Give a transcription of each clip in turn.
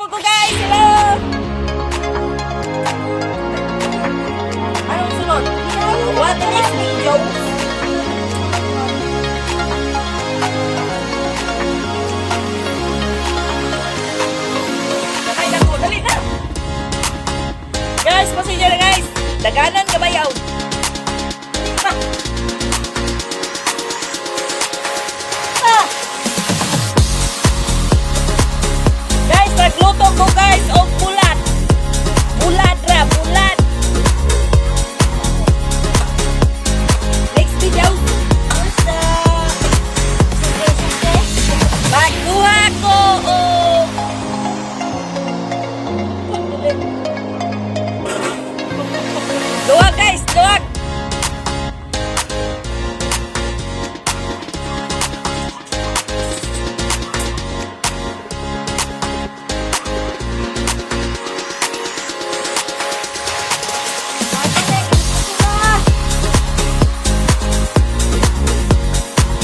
ko guys! Hello! Anong sunod? What the next video? Sakay na ko, dali na! Guys, pasensya na guys! Daganan ka ba yaw? Guys, nagluto ko guys o bulat. Bulat ra, bulat. Next video. Magkuha ko o luwag guys, luwag.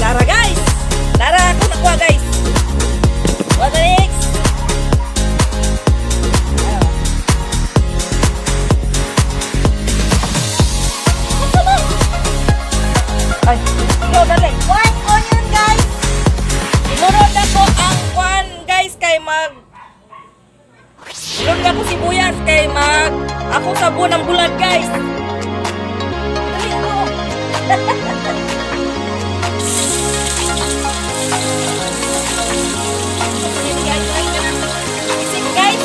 Lara guys! Lara ako nakuha guys! What the next? Ay, ikaw dali! White onion, guys. Sinunod ako ang kwan guys kay mag... Sinunod ako sibuyas kay mag... Ako sabon ng bulat guys! Dali ko! Isip guys!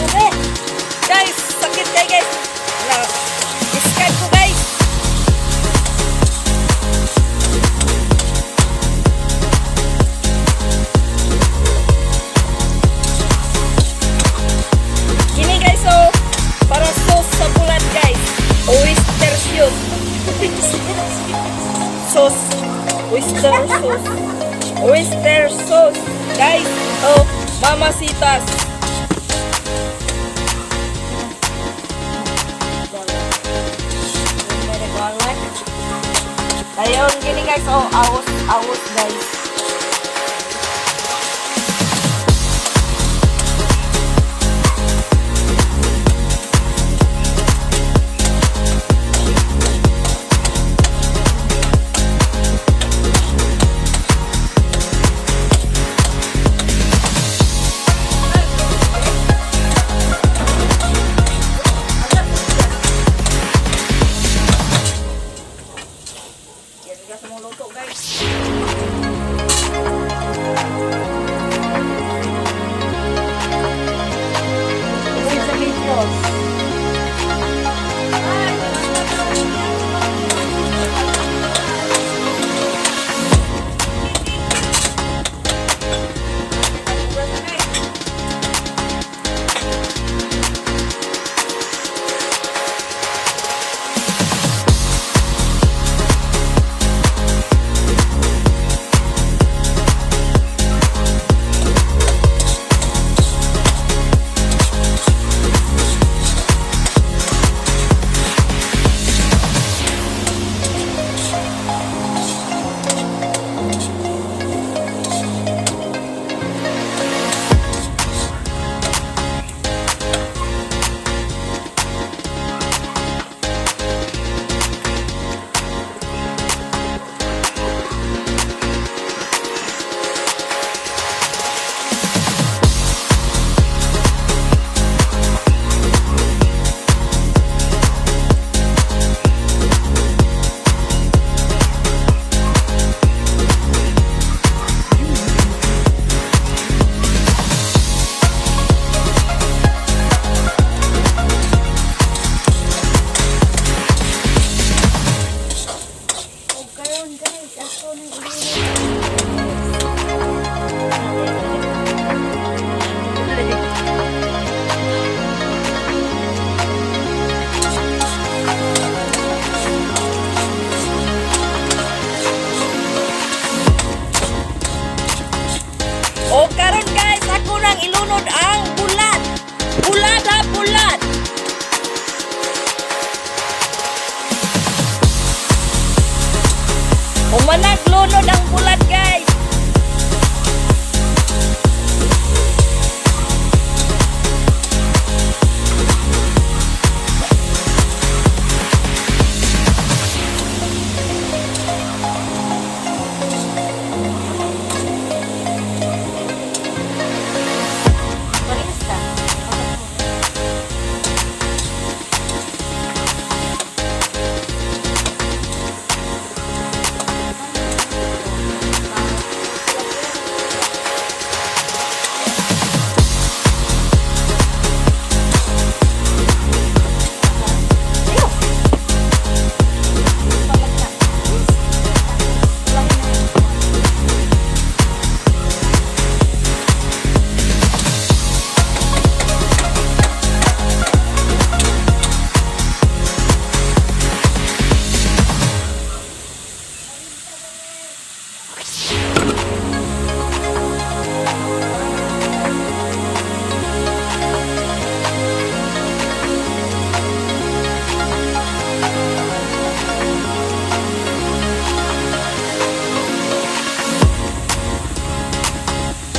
Okay! Guys, sakit kayo guys! Discard ko guys! Kini guys, so para sauce sa bulat guys. Oyster sauce. Sauce. Oyster sauce. Oyster sauce. Guys, oh, mamasitas. Ayun, gini guys, oh, awos guys. Yan guys, mga luto guys. Uy, sa videos. ilunod ang bulat. Bulat ha, bulat. Umanag lunod ang bulat guys.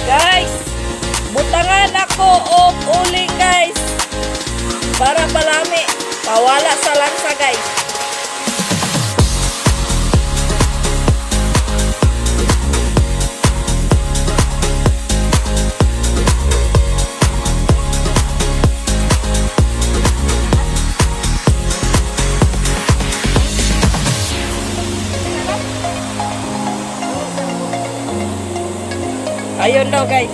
Guys, butangan ako og uling guys. Para palami, pawala sa lansa guys. Ayun daw guys.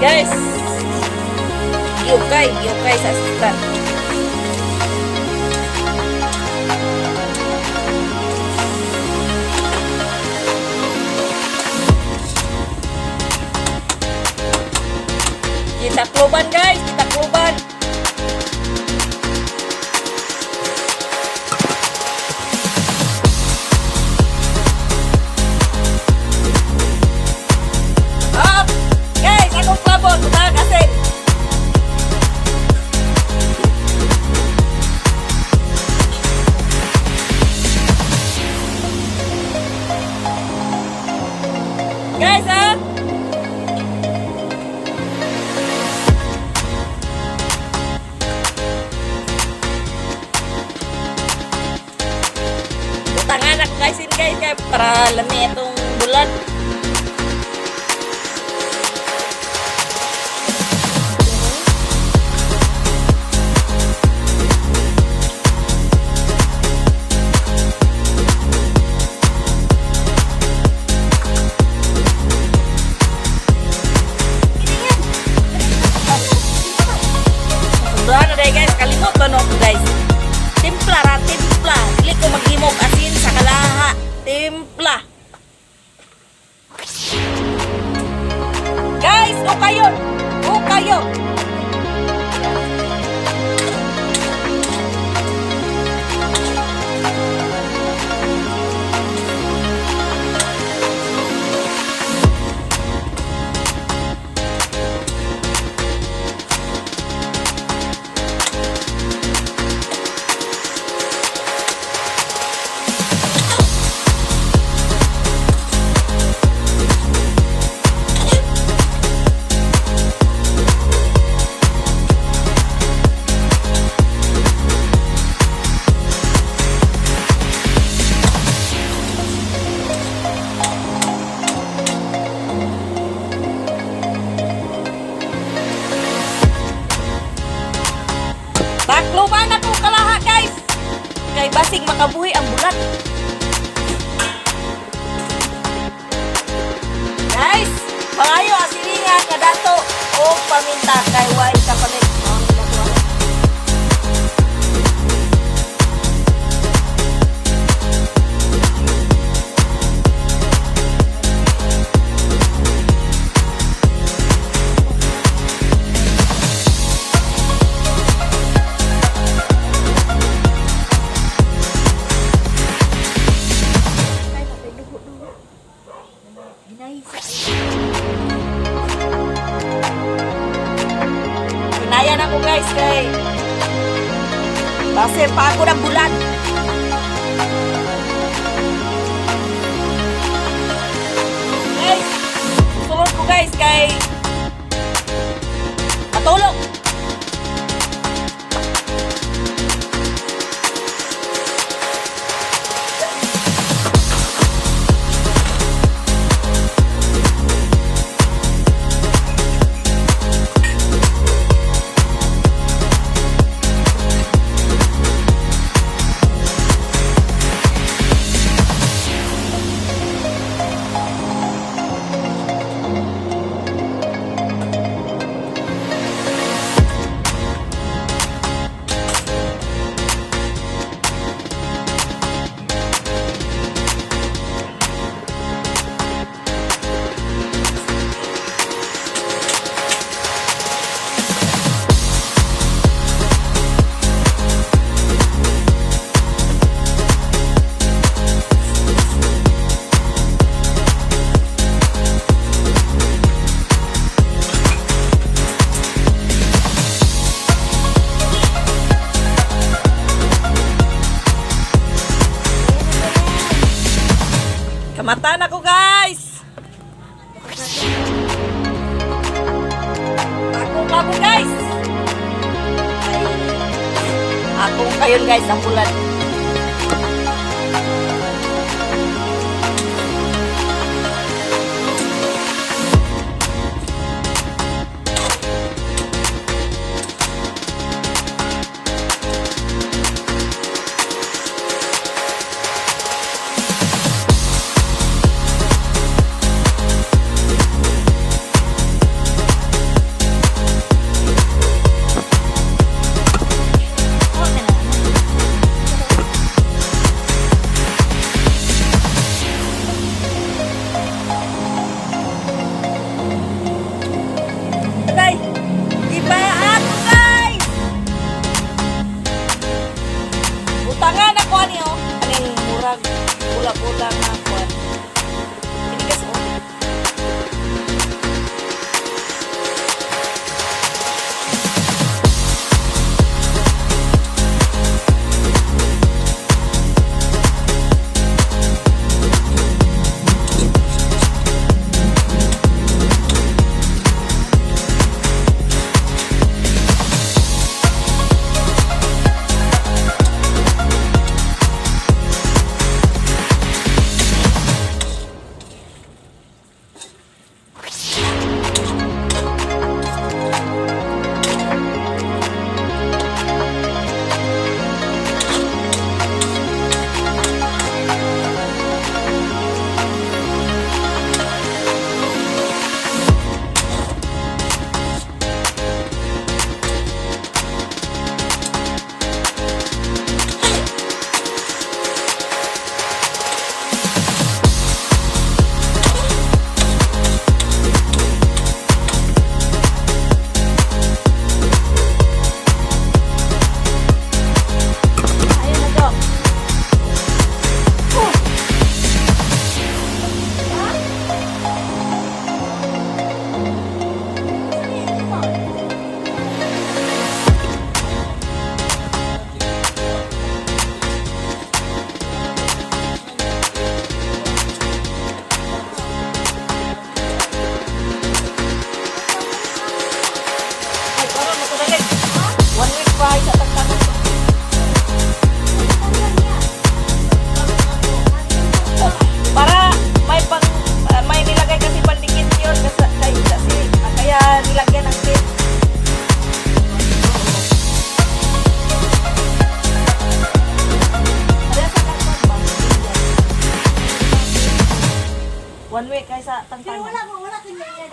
Guys, yukay sa stand. Kita kluban guys, kita kluban. Guys, butangan ako guys para lami itong bulan. Ano dahil guys, kalimot ba no guys? Timpla ra, timpla. Dili ko maghimog asin sa kalaha. Timpla. Guys, o kayo. O kayo. guys kay base pa ako ng bulan. Guys, sulod ko guys kay matulog. Kamatan ako guys. Ako guys. Ako kayon guys ang bulan. Utangan ako niyo. Aning murag pula-pula na kuan. Ini guys oh. One week kay sa tangtangan. Pero wala kanya yan.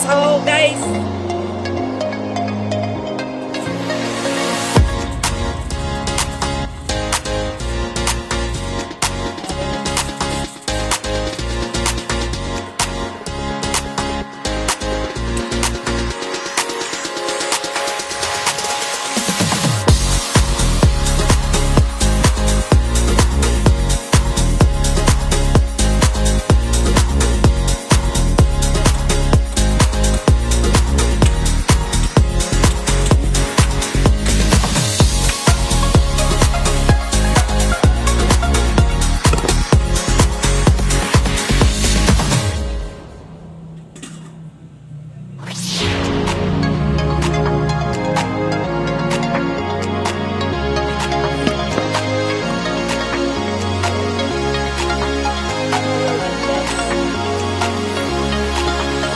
So guys,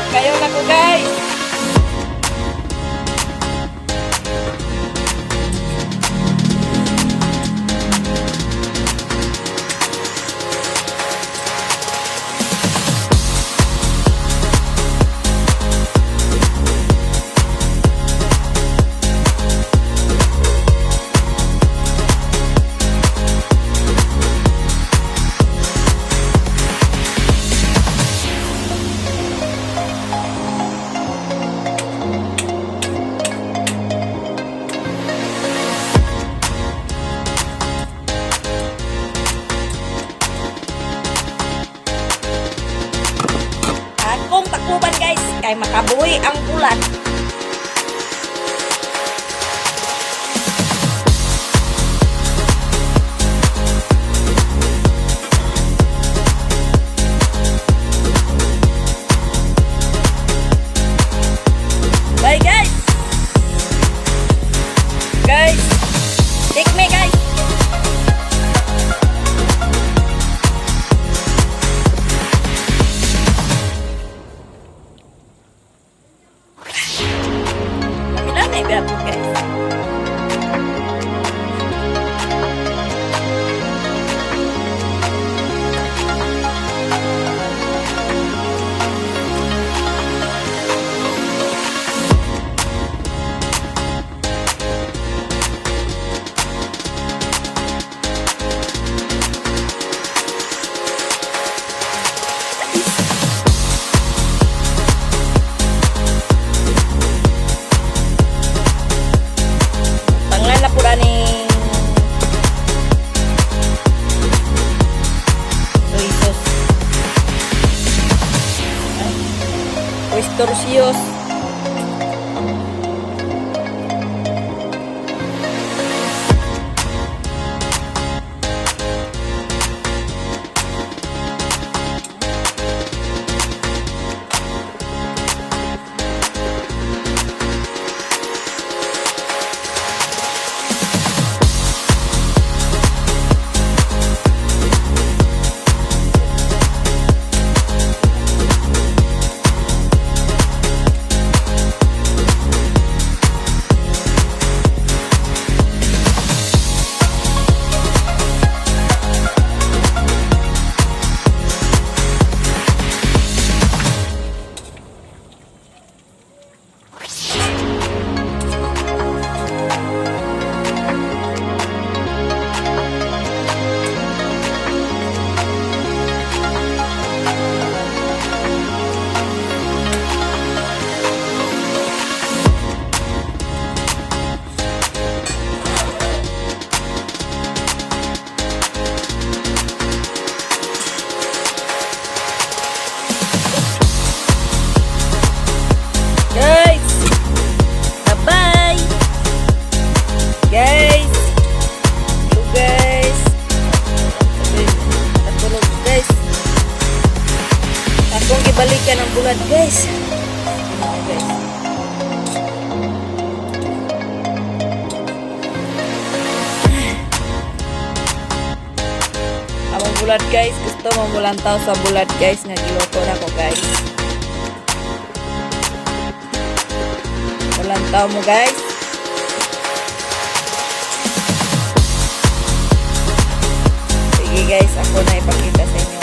kayo na ko guys. Akong takbuban guys, kay makabuhi ang bulan. Bye guys. Guys, take me guys. Lami-lami ba po guys? Tanglan na po ning soy sauce. Oyster sauce. Balikan ang bulat guys. Guys. Among bulat guys, gusto mo mulantaw sa bulat guys nga giluto na ko guys. Mulantaw mo guys. Sige guys, ako na ipakita sa inyo.